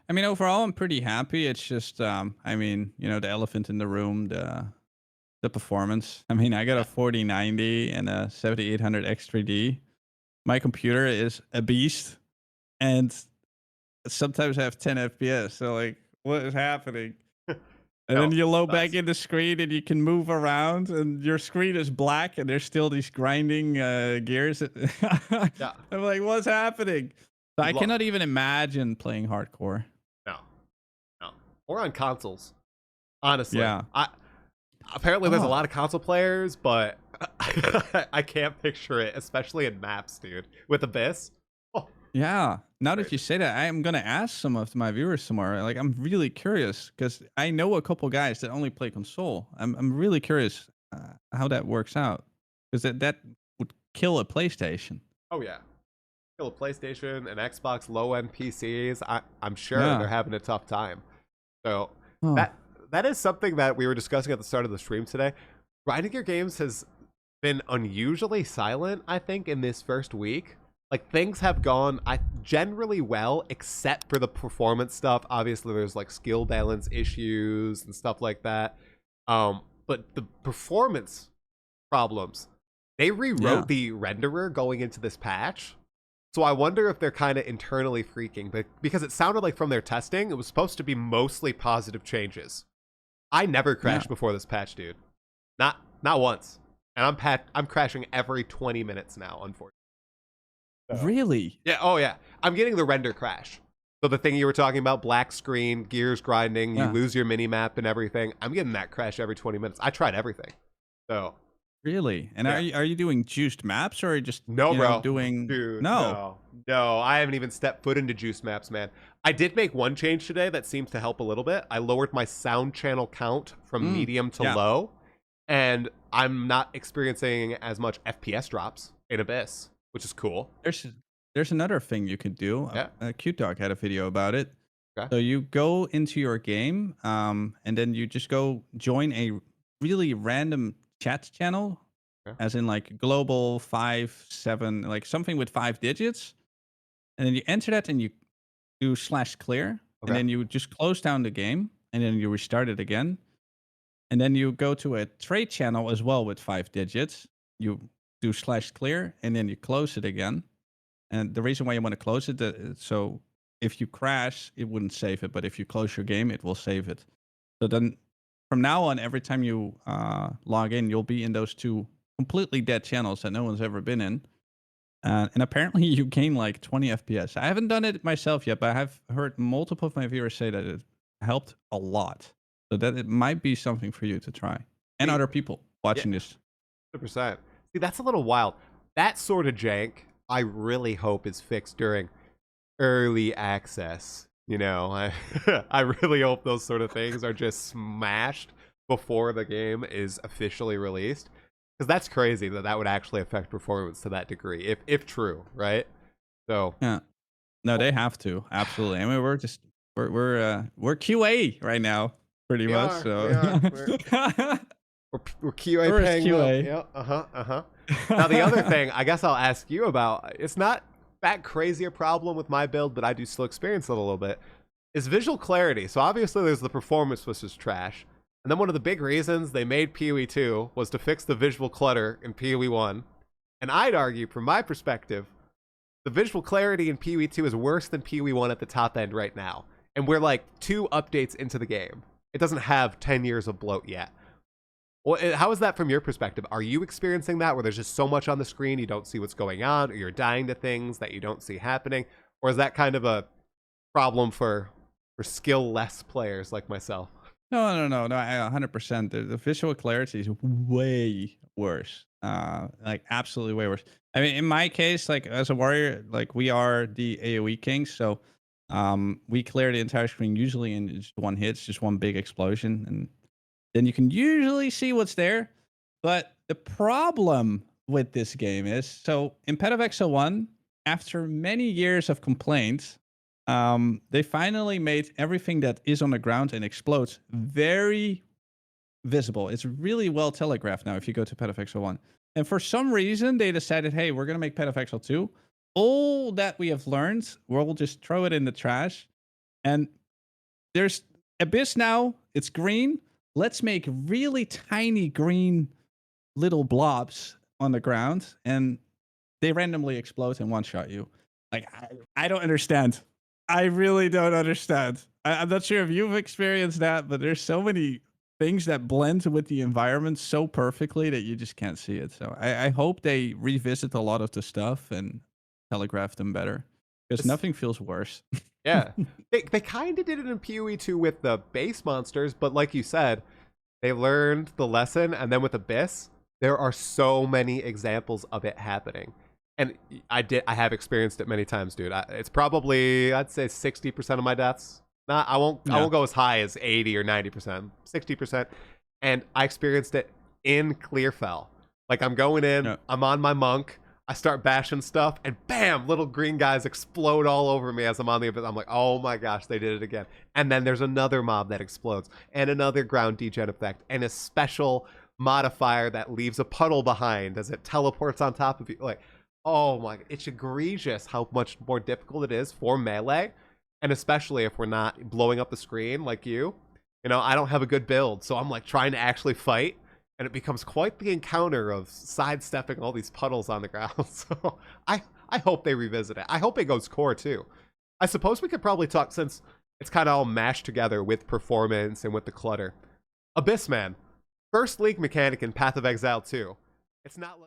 I mean, overall, I'm pretty happy. It's just, I mean, the elephant in the room, the performance. I mean, I got a Yeah. 4090 and a 7800 X3D. My computer is a beast, and sometimes I have 10 FPS. So, like, what is happening? And then No, you load back sucks. in the screen and you can move around, and your screen is black, and there's still these grinding gears. Yeah. I'm like, what's happening? So You've I lost. cannot even imagine playing hardcore. No, no. Or on consoles. Honestly, Yeah. I apparently there's a Oh, lot of console players, but I can't picture it, especially in maps, dude. With Abyss. Oh, yeah. Now that you crazy. say that, I am gonna ask some of my viewers tomorrow. Like, I'm really curious because I know a couple guys that only play console. I'm really curious how that works out, because that would kill a PlayStation. Oh yeah. Kill a PlayStation and Xbox low end PCs. I'm sure they're Yeah. having a tough time. So Oh. that that is something that we were discussing at the start of the stream today. Grinding your games has been unusually silent, I think, in this first week. Like things have gone generally well, except for the performance stuff. Obviously, there's like skill balance issues and stuff like that. But the performance problems, they Yeah. rewrote the renderer going into this patch. So I wonder if they're kind of internally freaking, but because it sounded like from their testing, it was supposed to be mostly positive changes. I never Yeah. crashed before this patch, dude. Not once. And I'm crashing every 20 minutes now, unfortunately. So Really? yeah, oh yeah. I'm getting the render crash. So the thing you were talking about, black screen, gears grinding, you Yeah. lose your mini map and everything. I'm getting that crash every 20 minutes. I tried everything. So Really? And are yeah. you doing juiced maps, or are you just, No, bro. doing Dude, no? no. No, I haven't even stepped foot into juice maps, man. I did make one change today that seems to help a little bit. I lowered my sound channel count from Mm. medium to Yeah. low, and I'm not experiencing as much FPS drops in Abyss, which is cool. There's another thing you can do. Yeah. Q Talk had a video about it. Okay. So you go into your game, and then you just go join a really random chat channel, Okay. as in like global 5 7, like something with 5 digits, and then you enter that and you do /clear, and Okay. then you just close down the game, and then you restart it again. And then you go to a trade channel as well with 5 digits. You do /clear, and then you close it again. And the reason why you want to close it, so if you crash, it wouldn't save it. But if you close your game, it will save it. So then from now on, every time you log in, you'll be in those two completely dead channels that no one's ever been in. And apparently you gain like 20 FPS. I haven't done it myself yet, but I have heard multiple of my viewers say that it helped a lot. So that it might be something for you to try, and See, other people yeah, watching this. 100%. See, that's a little wild. That sort of jank, I really hope is fixed during early access. I I really hope those sort of things are just smashed before the game is officially released, because that's crazy that that would actually affect performance to that degree, if true, right? So Yeah. No, they have to. Absolutely. I mean, we're QA right now, pretty we much. are, we So are, we're QA we're as paying well. QA. Yeah, uh-huh. Now the other thing I guess I'll ask you about, it's not that crazy a problem with my build, but I do still experience it a little bit, is visual clarity. So obviously there's the performance, which is trash. And then one of the big reasons they made PoE 2 was to fix the visual clutter in PoE 1. And I'd argue, from my perspective, the visual clarity in PoE 2 is worse than PoE 1 at the top end right now. And we're like 2 updates into the game. It doesn't have 10 years of bloat yet. Well, how is that from your perspective? Are you experiencing that where there's just so much on the screen you don't see what's going on, or you're dying to things that you don't see happening? Or is that kind of a problem for skill-less players like myself? No. 100%. The visual clarity is way worse. Like absolutely way worse. I mean, in my case, like as a warrior, like we are the AOE kings, so we clear the entire screen usually in just one hit, it's just one big explosion, and then you can usually see what's there. But the problem with this game is, so in Pet of Exile 1, after many years of complaints, they finally made everything that is on the ground and explodes very visible. It's really well telegraphed now if you go to Pet of Exile 1. And for some reason, they decided, hey, we're going to make Pet of Exile 2. All that we have learned, we'll just throw it in the trash. And there's Abyss now, it's green. Let's make really tiny green little blobs on the ground, and they randomly explode and one shot you. Like, I don't understand. I really don't understand. I'm not sure if you've experienced that, but there's so many things that blend with the environment so perfectly that you just can't see it. So I hope they revisit a lot of the stuff and telegraph them better, because It's- nothing feels worse. yeah. They kind of did it in PoE 2 with the base monsters, but like you said, they learned the lesson, and then with Abyss, there are so many examples of it happening. And I have experienced it many times, dude. It's probably, I'd say 60% of my deaths. Not, I won't go as high as 80 or 90%, 60%. And I experienced it in Clearfell. Like, I'm going in, Yeah. I'm on my monk, I start bashing stuff, and bam, little green guys explode all over me as I'm on the Abyss. I'm like, oh my gosh, they did it again. And then there's another mob that explodes, and another ground degen effect, and a special modifier that leaves a puddle behind as it teleports on top of you. Like, oh my, it's egregious how much more difficult it is for melee. And especially if we're not blowing up the screen like you. You know, I don't have a good build, so I'm like trying to actually fight. And it becomes quite the encounter of sidestepping all these puddles on the ground. So I hope they revisit it. I hope it goes core too. I suppose we could probably talk, since it's kind of all mashed together with performance and with the clutter. Abyss Man, first league mechanic in Path of Exile 2. It's not like